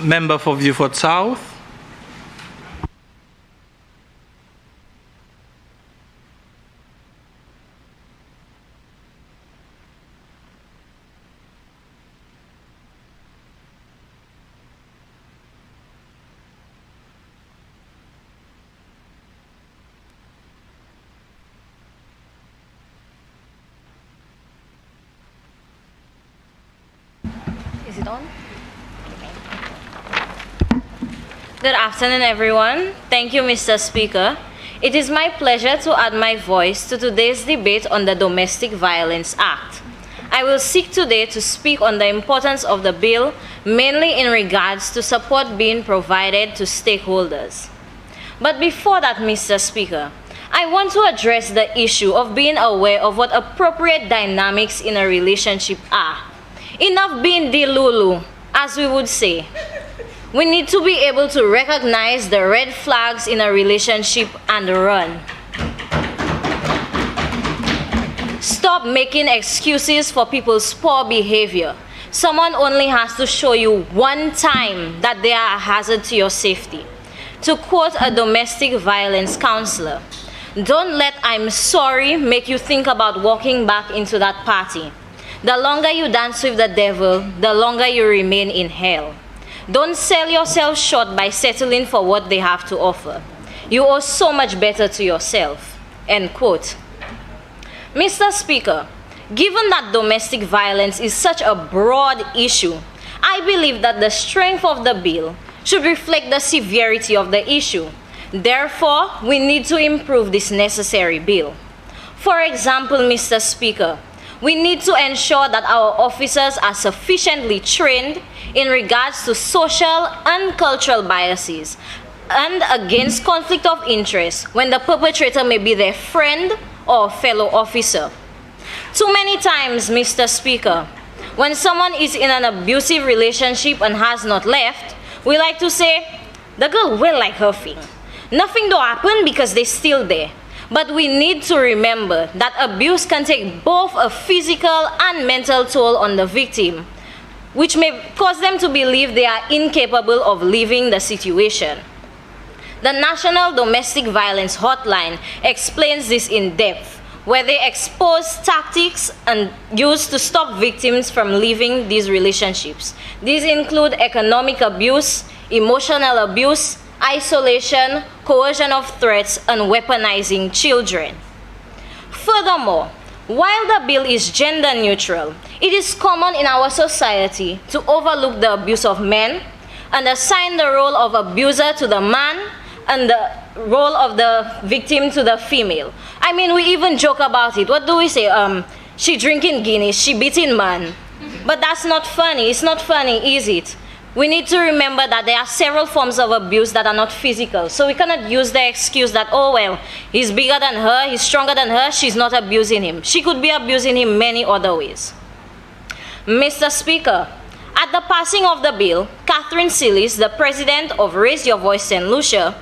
Member for Viewford South. Is it on? Good afternoon, everyone. Thank you, Mr. Speaker. It is my pleasure to add my voice to today's debate on the Domestic Violence Act. I will seek today to speak on the importance of the bill, mainly in regards to support being provided to stakeholders. But before that, Mr. Speaker, I want to address the issue of being aware of what appropriate dynamics in a relationship are. Enough being delulu, as we would say. We need to be able to recognize the red flags in a relationship and run. Stop making excuses for people's poor behavior. Someone only has to show you one time that they are a hazard to your safety. To quote a domestic violence counselor, don't let "I'm sorry" make you think about walking back into that party. The longer you dance with the devil, the longer you remain in hell. Don't sell yourself short by settling for what they have to offer. You owe so much better to yourself. End quote. Mr. Speaker, given that domestic violence is such a broad issue, I believe that the strength of the bill should reflect the severity of the issue. Therefore, we need to improve this necessary bill. For example, Mr. Speaker, we need to ensure that our officers are sufficiently trained in regards to social and cultural biases and against conflict of interest when the perpetrator may be their friend or fellow officer. Too many times, Mr. Speaker, when someone is in an abusive relationship and has not left, we like to say, the girl will like her thing. Nothing do happen because they're still there. But we need to remember that abuse can take both a physical and mental toll on the victim, which may cause them to believe they are incapable of leaving the situation. The National Domestic Violence Hotline explains this in depth, where they expose tactics and used to stop victims from leaving these relationships. These include economic abuse, emotional abuse, isolation, coercion of threats, and weaponizing children. Furthermore, while the bill is gender neutral, it is common in our society to overlook the abuse of men and assign the role of abuser to the man and the role of the victim to the female. I mean, we even joke about it. What do we say? She drinking Guinness, she beating man. But that's not funny. It's not funny, is it? We need to remember that there are several forms of abuse that are not physical. So we cannot use the excuse that, oh well, he's bigger than her, he's stronger than her, she's not abusing him. She could be abusing him many other ways. Mr. Speaker, at the passing of the bill, Catherine Sillis, the president of Raise Your Voice St. Lucia,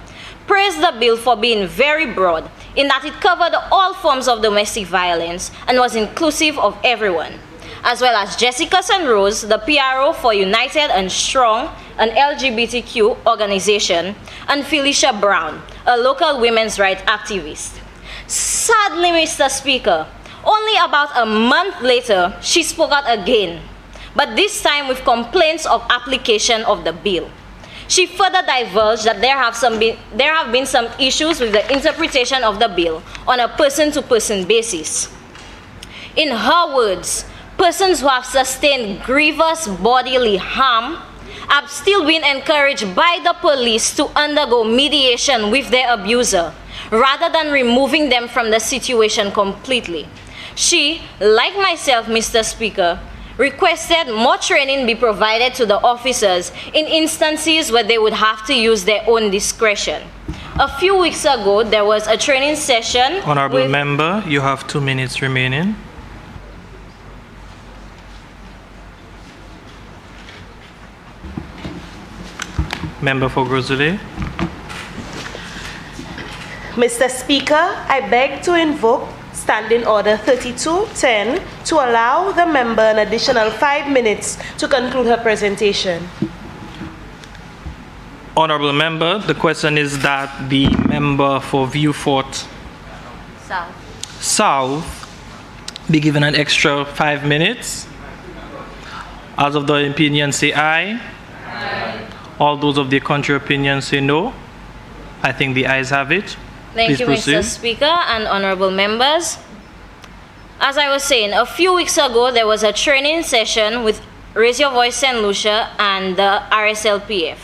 praised the bill for being very broad in that it covered all forms of domestic violence and was inclusive of everyone, as well as Jessica Rose, the PRO for United and Strong, an LGBTQ organization, and Felicia Brown, a local women's rights activist. Sadly, Mr. Speaker, only about a month later, she spoke out again, but this time with complaints of application of the bill. She further divulged that there have been some issues with the interpretation of the bill on a person-to-person basis. In her words, persons who have sustained grievous bodily harm have still been encouraged by the police to undergo mediation with their abuser, rather than removing them from the situation completely. She, like myself, Mr. Speaker, requested more training be provided to the officers in instances where they would have to use their own discretion. A few weeks ago, there was a training session. Honorable member, you have 2 minutes remaining. Member for Grosley. Mr. Speaker, I beg to invoke Standing Order 3210 to allow the member an additional 5 minutes to conclude her presentation. Honorable member, the question is that the member for Vieux-Fort South be given an extra 5 minutes. As of the opinion, say aye. Aye. All those of the contrary opinion say no. I think the ayes have it. Thank Please you, proceed. Mr. Speaker and honorable members. As I was saying, a few weeks ago, there was a training session with Raise Your Voice St. Lucia and the RSLPF,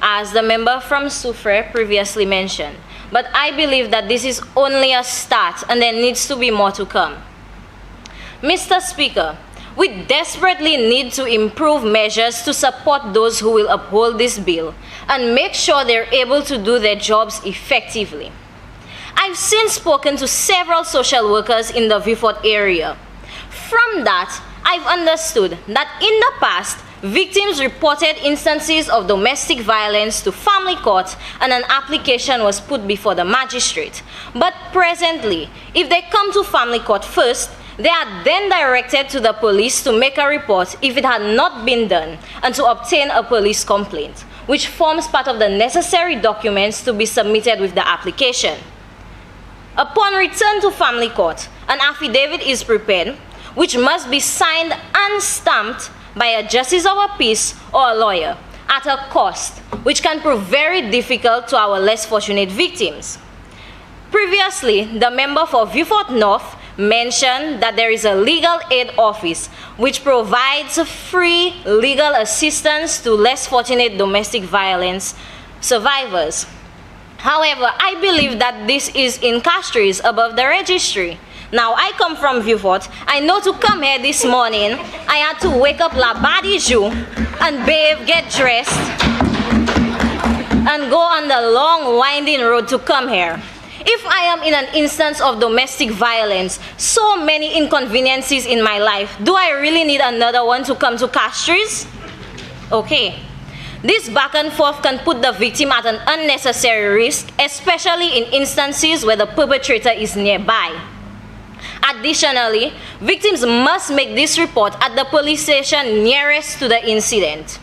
as the member from Soufriere previously mentioned. But I believe that this is only a start and there needs to be more to come. Mr. Speaker, we desperately need to improve measures to support those who will uphold this bill and make sure they're able to do their jobs effectively. I've since spoken to several social workers in the Vieux-Fort area. From that, I've understood that in the past, victims reported instances of domestic violence to family court and an application was put before the magistrate. But presently, if they come to family court first, they are then directed to the police to make a report if it had not been done and to obtain a police complaint, which forms part of the necessary documents to be submitted with the application. Upon return to family court, an affidavit is prepared, which must be signed and stamped by a justice of a peace or a lawyer at a cost, which can prove very difficult to our less fortunate victims. Previously, the member for Vieux-Fort North mentioned that there is a legal aid office which provides free legal assistance to less fortunate domestic violence survivors. However, I believe that this is in Castries above the registry. Now, I come from Vieux-Fort. I know to come here this morning, I had to wake up la badiju and bathe, get dressed, and go on the long winding road to come here. If I am in an instance of domestic violence, so many inconveniences in my life, do I really need another one to come to Castries? Okay. This back and forth can put the victim at an unnecessary risk, especially in instances where the perpetrator is nearby. Additionally, victims must make this report at the police station nearest to the incident.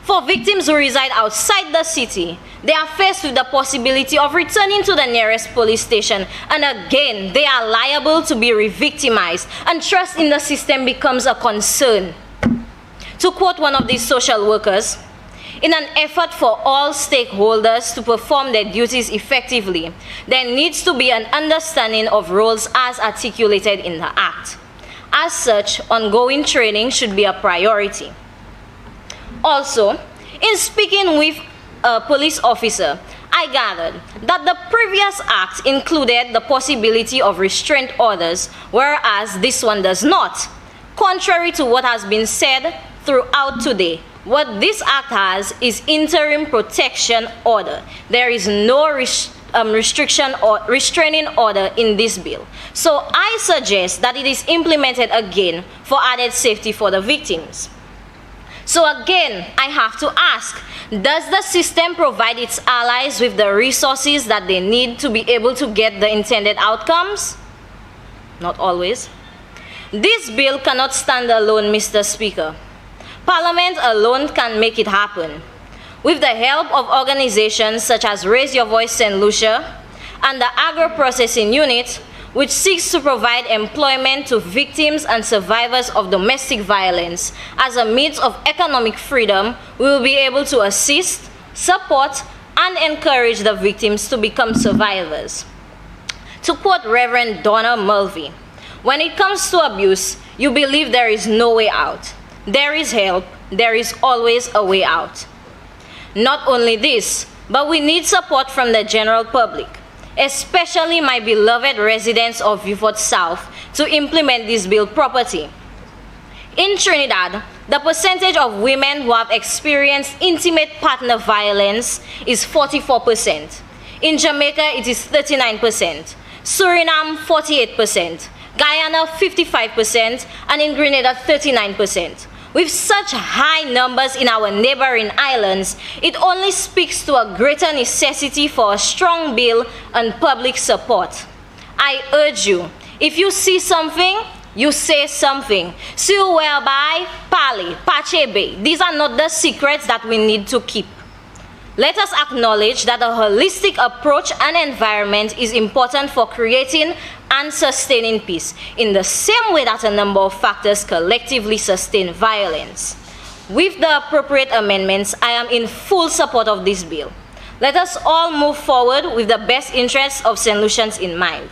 For victims who reside outside the city, they are faced with the possibility of returning to the nearest police station, and again, they are liable to be re-victimized, and trust in the system becomes a concern. To quote one of these social workers, in an effort for all stakeholders to perform their duties effectively, there needs to be an understanding of roles as articulated in the Act. As such, ongoing training should be a priority. Also, in speaking with a police officer, I gathered that the previous Act included the possibility of restraint orders, whereas this one does not. Contrary to what has been said throughout today, what this Act has is interim protection order. There is no restriction or restraining order in this bill. So I suggest that it is implemented again for added safety for the victims. So again, I have to ask, does the system provide its allies with the resources that they need to be able to get the intended outcomes? Not always. This bill cannot stand alone, Mr. Speaker. Parliament alone can make it happen. With the help of organizations such as Raise Your Voice St. Lucia and the Agro-Processing Unit, which seeks to provide employment to victims and survivors of domestic violence as a means of economic freedom, we will be able to assist, support, and encourage the victims to become survivors. To quote Reverend Donna Mulvey, when it comes to abuse, you believe there is no way out. There is help. There is always a way out. Not only this, but we need support from the general public, especially my beloved residents of Vieux-Fort South, to implement this bill properly. In Trinidad, the percentage of women who have experienced intimate partner violence is 44%. In Jamaica, it is 39%. Suriname, 48%. Guyana, 55%. And in Grenada, 39%. With such high numbers in our neighboring islands, it only speaks to a greater necessity for a strong bill and public support. I urge you, if you see something, you say something. See whereby, pali, pachebe. These are not the secrets that we need to keep. Let us acknowledge that a holistic approach and environment is important for creating and sustaining peace, in the same way that a number of factors collectively sustain violence. With the appropriate amendments, I am in full support of this bill. Let us all move forward with the best interests of St. Lucians in mind.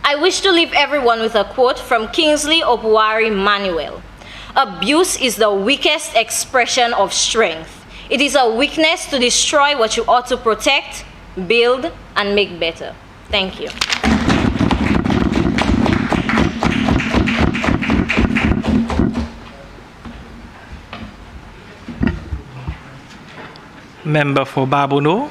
I wish to leave everyone with a quote from Kingsley Opuari Manuel. Abuse is the weakest expression of strength. It is a weakness to destroy what you ought to protect, build, and make better. Thank you. Member for Babuno.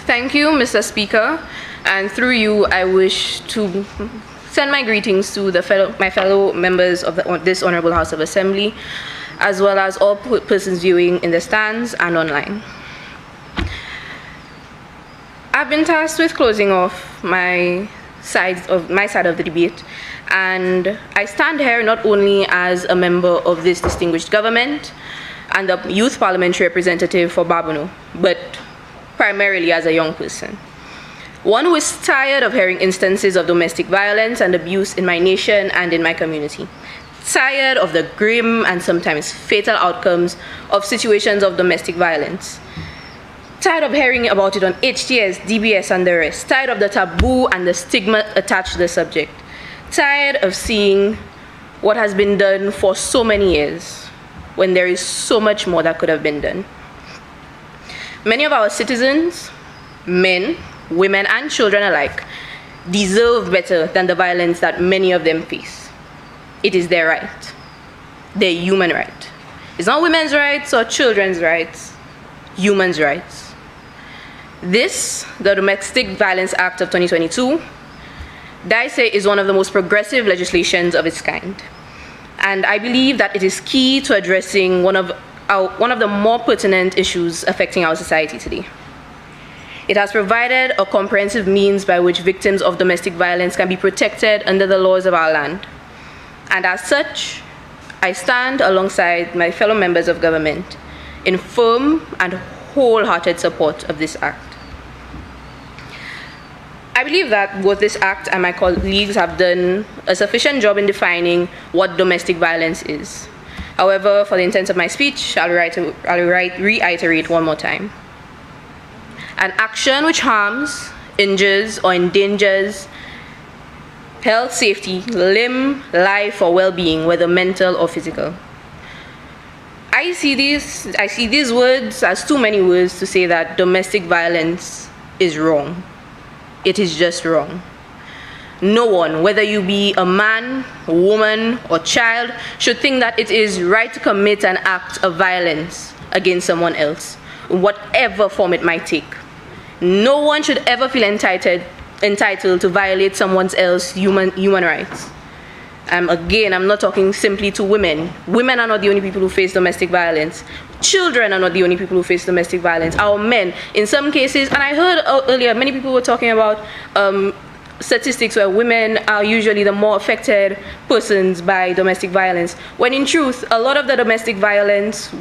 Thank you, Mr. Speaker, and through you, I wish to send my greetings to my fellow members of this Honorable House of Assembly, as well as all persons viewing in the stands and online. I've been tasked with closing off my side of the debate, and I stand here not only as a member of this distinguished government and the youth parliamentary representative for Babuno, but primarily as a young person. One who is tired of hearing instances of domestic violence and abuse in my nation and in my community. Tired of the grim and sometimes fatal outcomes of situations of domestic violence. Tired of hearing about it on HTS, DBS, and the rest. Tired of the taboo and the stigma attached to the subject. Tired of seeing what has been done for so many years when there is so much more that could have been done. Many of our citizens, men, women, and children alike, deserve better than the violence that many of them face. It is their right, their human right. It's not women's rights or children's rights, humans' rights. This, the Domestic Violence Act of 2022, I say is one of the most progressive legislations of its kind. And I believe that it is key to addressing one of the more pertinent issues affecting our society today. It has provided a comprehensive means by which victims of domestic violence can be protected under the laws of our land. And as such, I stand alongside my fellow members of government in firm and wholehearted support of this act. I believe that both this act and my colleagues have done a sufficient job in defining what domestic violence is. However, for the intent of my speech, I'll reiterate one more time. An action which harms, injures, or endangers health, safety, limb, life, or well-being, whether mental or physical. I see these words as too many words to say that domestic violence is wrong. It is just wrong. No one, whether you be a man, a woman, or child, should think that it is right to commit an act of violence against someone else, in whatever form it might take. No one should ever feel entitled to violate someone else's human rights. Again, I'm not talking simply to women. Women are not the only people who face domestic violence. Children are not the only people who face domestic violence. Our men, in some cases, and I heard earlier, many people were talking about statistics where women are usually the more affected persons by domestic violence, when in truth, a lot of the domestic violence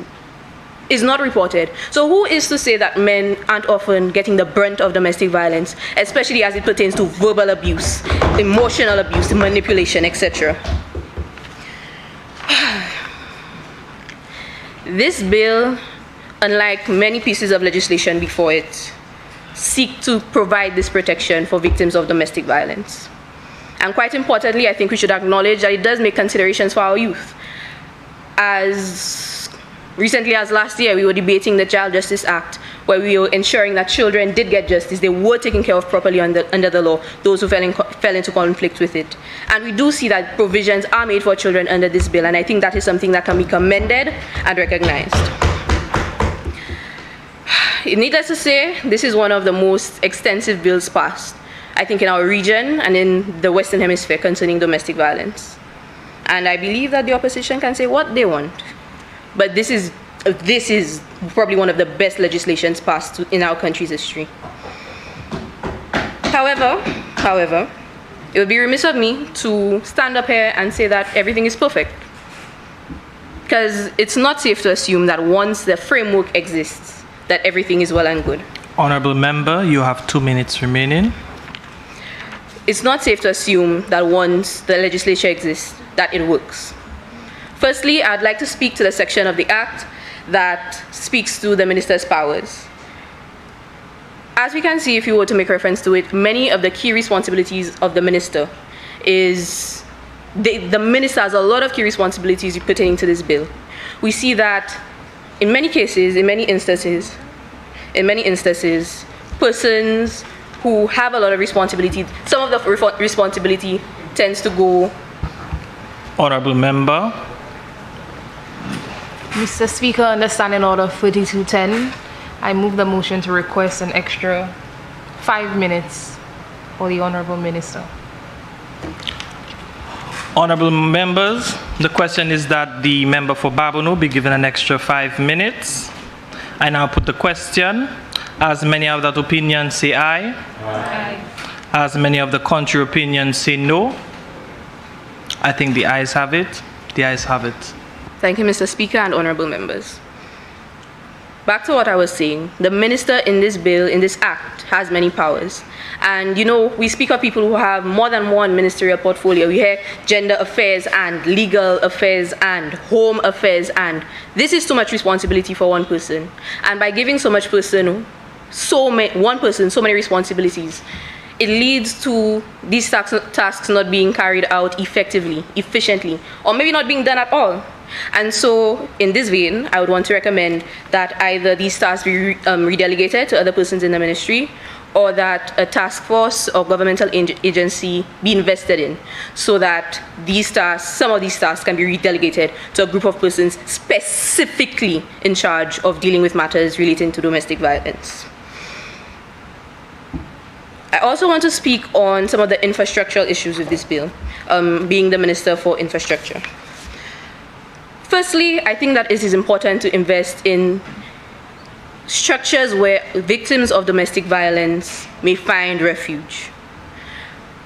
is not reported. So who is to say that men aren't often getting the brunt of domestic violence, especially as it pertains to verbal abuse, emotional abuse, manipulation, etc. This bill, unlike many pieces of legislation before it, seek to provide this protection for victims of domestic violence. And quite importantly, I think we should acknowledge that it does make considerations for our youth. As recently as last year, we were debating the Child Justice Act, where we were ensuring that children did get justice, they were taken care of properly under the law, those who fell into conflict with it. And we do see that provisions are made for children under this bill, and I think that is something that can be commended and recognized. needless to say, this is one of the most extensive bills passed, I think, in our region and in the Western Hemisphere concerning domestic violence. And I believe that the opposition can say what they want. But this is probably one of the best legislations passed in our country's history. However, it would be remiss of me to stand up here and say that everything is perfect. Because it's not safe to assume that once the framework exists, that everything is well and good. Honorable member, you have 2 minutes remaining. It's not safe to assume that once the legislature exists, that it works. Firstly, I'd like to speak to the section of the Act that speaks to the minister's powers. As we can see, if you were to make reference to it, many of the key responsibilities of the minister is, the minister has a lot of key responsibilities pertaining to this bill. We see that in many cases, in many instances, persons who have a lot of responsibility, some of the responsibility tends to go. Honorable member. Mr. Speaker, under Standing Order 3210, I move the motion to request an extra 5 minutes for the Honorable Minister. Honorable members, the question is that the member for Babonneau be given an extra 5 minutes. I now put the question. As many of that opinion say aye. Aye. As many of the contrary opinions say no. I think the ayes have it. The ayes have it. Thank you, Mr. Speaker and honorable members. Back to what I was saying, the minister in this bill, in this act, has many powers. And you know, we speak of people who have more than one ministerial portfolio. We hear gender affairs and legal affairs and home affairs, and this is too much responsibility for one person. And by giving so many responsibilities, it leads to these tasks not being carried out effectively, efficiently, or maybe not being done at all. And so, in this vein, I would want to recommend that either these tasks be redelegated to other persons in the ministry, or that a task force or governmental agency be invested in, so that these tasks, some of these tasks can be redelegated to a group of persons specifically in charge of dealing with matters relating to domestic violence. I also want to speak on some of the infrastructural issues with this bill, being the Minister for Infrastructure. Firstly, I think that it is important to invest in structures where victims of domestic violence may find refuge.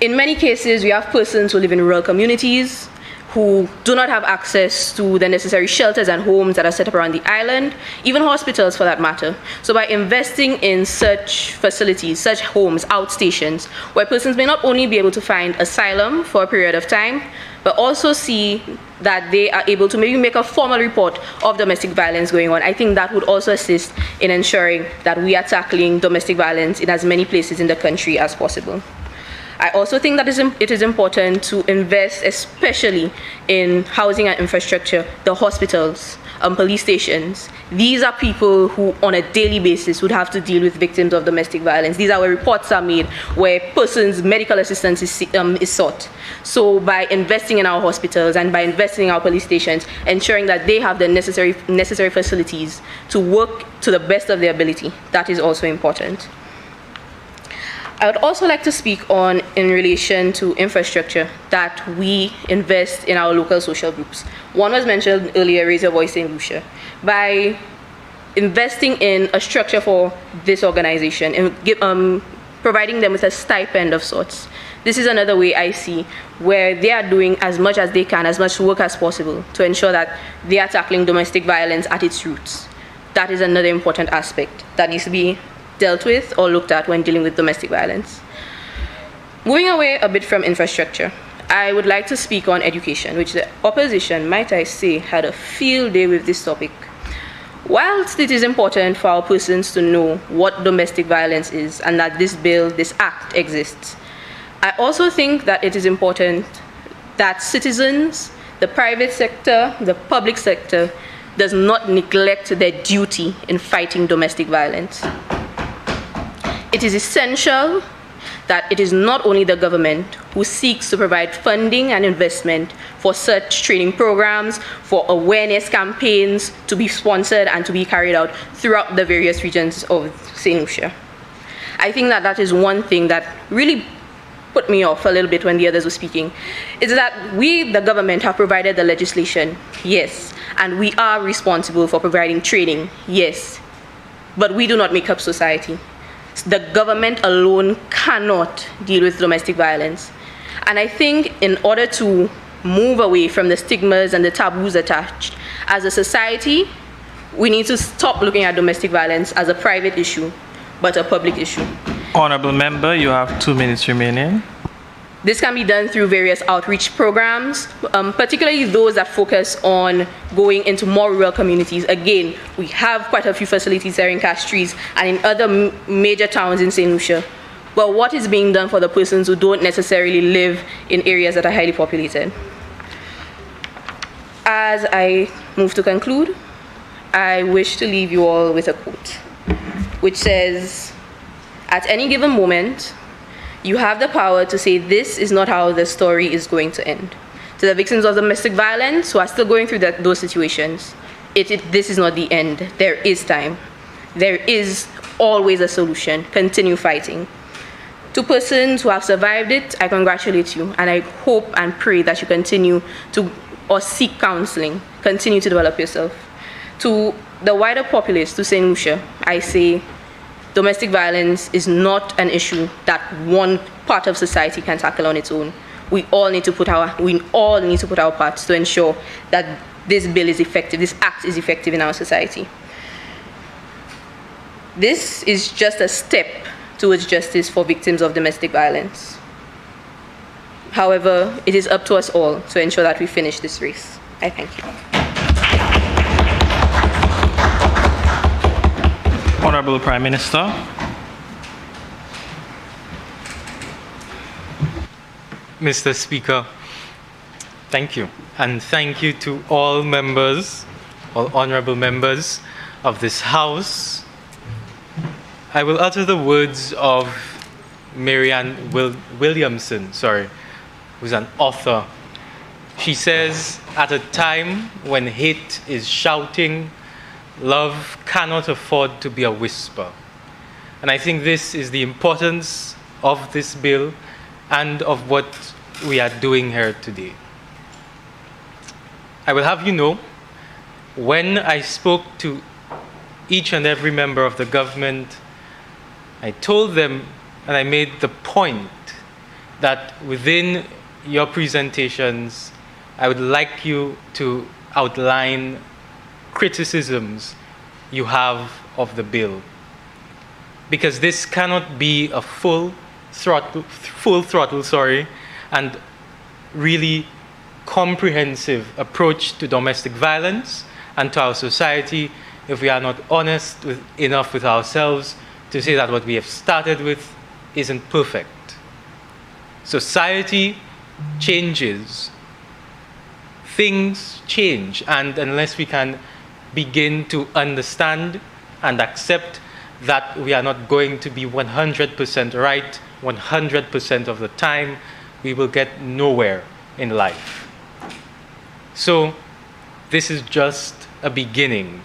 In many cases, we have persons who live in rural communities who do not have access to the necessary shelters and homes that are set up around the island, even hospitals for that matter. So by investing in such facilities, such homes, outstations, where persons may not only be able to find asylum for a period of time, but also see that they are able to maybe make a formal report of domestic violence going on, I think that would also assist in ensuring that we are tackling domestic violence in as many places in the country as possible. I also think that it is important to invest especially in housing and infrastructure, the hospitals, police stations. These are people who on a daily basis would have to deal with victims of domestic violence. These are where reports are made, where persons' medical assistance is sought. So by investing in our hospitals and by investing in our police stations, ensuring that they have the necessary facilities to work to the best of their ability, that is also important. I would also like to speak on, in relation to infrastructure, that we invest in our local social groups. One was mentioned earlier, Raise Your Voice in Lucia. By investing in a structure for this organization and providing them with a stipend of sorts, this is another way I see where they are doing as much as they can, as much work as possible to ensure that they are tackling domestic violence at its roots. That is another important aspect that needs to be dealt with or looked at when dealing with domestic violence. Moving away a bit from infrastructure, I would like to speak on education, which the opposition, might I say, had a field day with this topic. Whilst it is important for our persons to know what domestic violence is and that this bill, this act exists, I also think that it is important that citizens, the private sector, the public sector, does not neglect their duty in fighting domestic violence. It is essential that it is not only the government who seeks to provide funding and investment for such training programs, for awareness campaigns to be sponsored and to be carried out throughout the various regions of St. Lucia. I think that that is one thing that really put me off a little bit when the others were speaking, is that we, the government, have provided the legislation, yes, and we are responsible for providing training, yes, but we do not make up society. The government alone cannot deal with domestic violence. And I think in order to move away from the stigmas and the taboos attached, as a society, we need to stop looking at domestic violence as a private issue, but a public issue. Honorable member, you have 2 minutes remaining. This can be done through various outreach programs, particularly those that focus on going into more rural communities. Again, we have quite a few facilities there in Castries and in other major towns in St. Lucia. But what is being done for the persons who don't necessarily live in areas that are highly populated? As I move to conclude, I wish to leave you all with a quote, which says, "At any given moment, you have the power to say this is not how the story is going to end." To the victims of domestic violence who are still going through those situations, this is not the end. There is time. There is always a solution. Continue fighting. To persons who have survived it, I congratulate you, and I hope and pray that you continue to or seek counseling, continue to develop yourself. To the wider populace, to St. Lucia, I say, domestic violence is not an issue that one part of society can tackle on its own. We all need to put our parts to ensure that this bill is effective, this act is effective in our society. This is just a step towards justice for victims of domestic violence. However, it is up to us all to ensure that we finish this race. I thank you. Honorable Prime Minister. Mr. Speaker, thank you. And thank you to all members, all honorable members of this House. I will utter the words of Marianne Williamson, who's an author. She says, "At a time when hate is shouting, love cannot afford to be a whisper." And I think this is the importance of this bill and of what we are doing here today. I will have you know, when I spoke to each and every member of the government, I told them and I made the point that within your presentations, I would like you to outline criticisms you have of the bill. Because this cannot be a full throttle, and really comprehensive approach to domestic violence and to our society if we are not honest enough with ourselves to say that what we have started with isn't perfect. Society changes. Things change, and unless we can begin to understand and accept that we are not going to be 100% right 100% of the time, we will get nowhere in life. So this is just a beginning.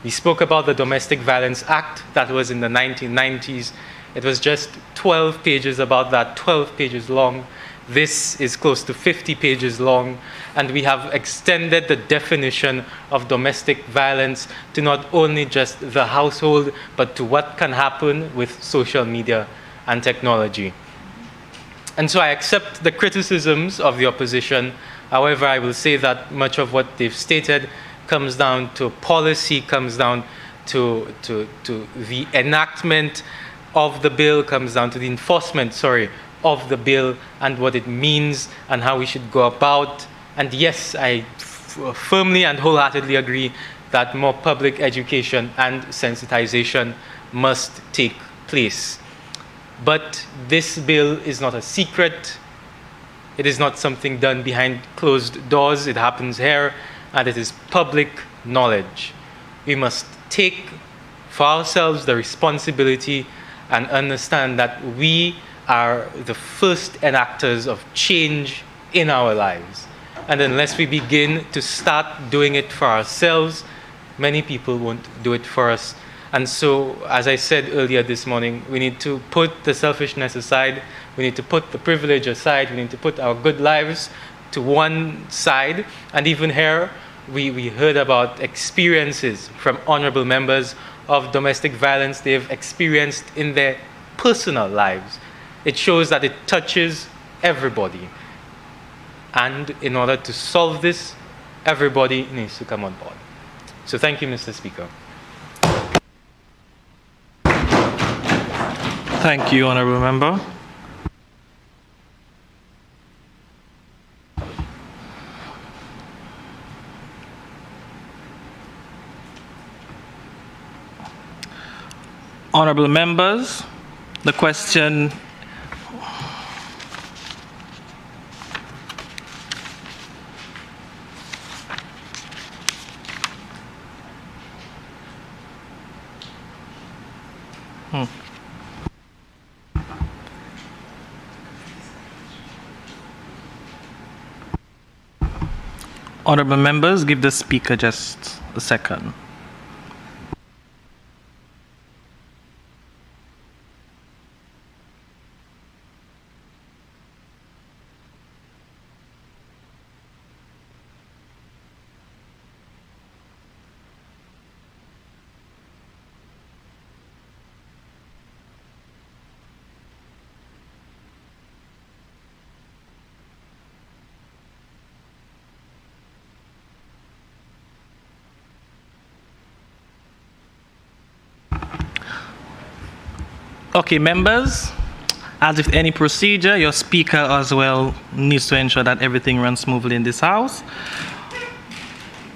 We spoke about the Domestic Violence Act that was in the 1990s. It was just 12 pages, about that, 12 pages long. This is close to 50 pages long, and we have extended the definition of domestic violence to not only just the household, but to what can happen with social media and technology. And so I accept the criticisms of the opposition. However, I will say that much of what they've stated comes down to policy, comes down to the enactment of the bill, comes down to the enforcement, of the bill and what it means and how we should go about. And yes, I firmly and wholeheartedly agree that more public education and sensitization must take place. But this bill is not a secret. It is not something done behind closed doors. It happens here, and it is public knowledge. We must take for ourselves the responsibility and understand that we are the first enactors of change in our lives. And unless we begin to start doing it for ourselves, many people won't do it for us. And so, as I said earlier this morning, we need to put the selfishness aside, we need to put the privilege aside, we need to put our good lives to one side. And even here, we heard about experiences from honorable members of domestic violence they've experienced in their personal lives. It shows that it touches everybody. And in order to solve this, everybody needs to come on board. So thank you, Mr. Speaker. Thank you, Honourable Member. Honourable Members, the question Honourable Members, give the Speaker just a second. Okay, members, as with any procedure, your speaker as well needs to ensure that everything runs smoothly in this house.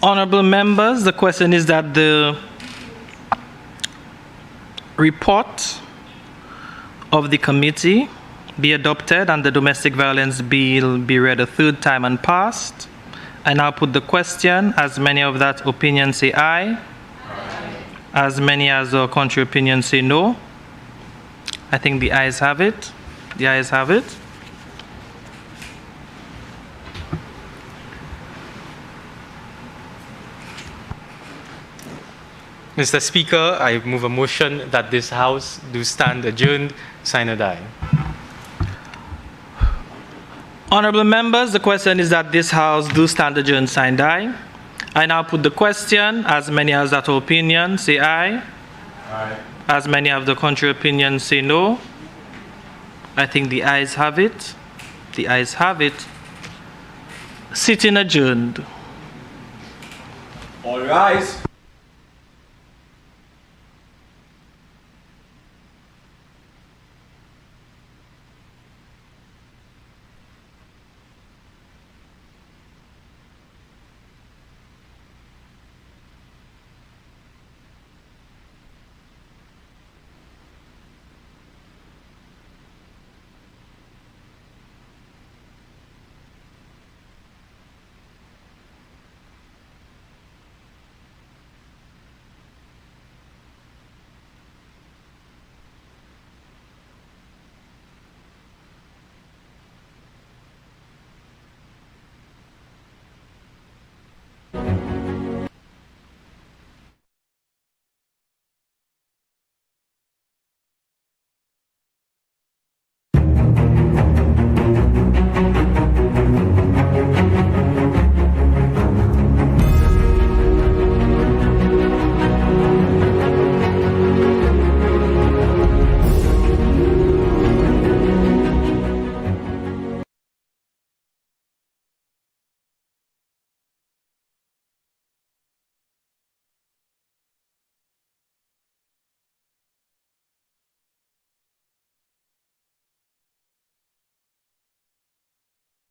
Honorable members, the question is that the report of the committee be adopted and the domestic violence bill be read a third time and passed. I now put the question. As many of that opinion say aye. As many as the contrary opinion say no. I think the ayes have it. The ayes have it. Mr. Speaker, I move a motion that this House do stand adjourned, sign a die. Honorable members, the question is that this House do stand adjourned, sign die. I now put the question. As many as that opinion say aye. Aye. As many of the contrary opinion say no. I think the ayes have it. The ayes have it. Sitting adjourned. All rise.